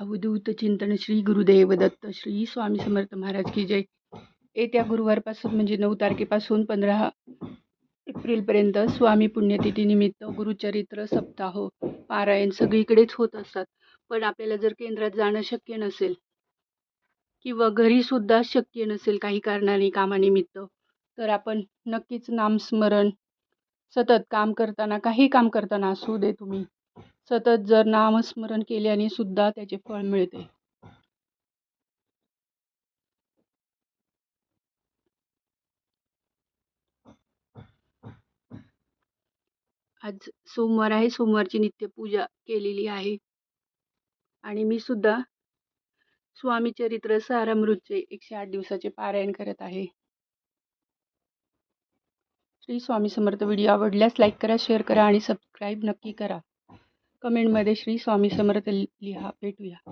अवधूत चिंतन श्री गुरुदेव दत्त श्री स्वामी समर्थ महाराज की जय. येत्या गुरुवारपासून म्हणजे 9 तारखेपासून 15 एप्रिलपर्यंत स्वामी पुण्यतिथीनिमित्त गुरुचरित्र सप्ताह पारायण सगळीकडेच होत असतात. पण आपल्याला जर केंद्रात जाणं शक्य नसेल किंवा घरीसुद्धा शक्य नसेल काही कारणाने कामानिमित्त, तर आपण नक्कीच नामस्मरण सतत काम करताना, काही काम करताना असू दे तुम्ही, सतत जर नामस्मरण केल्याने सुद्धा त्याचे फळ मिळते. आज सोमवार आहे. सोमवारची नित्यपूजा केलेली आहे आणि मी सुद्धा स्वामी चरित्र सारामृतचे 108 दिवसाचे पारायण करत आहे. श्री स्वामी समर्थ. व्हिडिओ आवडल्यास लाईक करा, शेअर करा आणि सबस्क्राईब नक्की करा. कमेंटमध्ये श्री स्वामी समर्थ लिहा. भेटूया.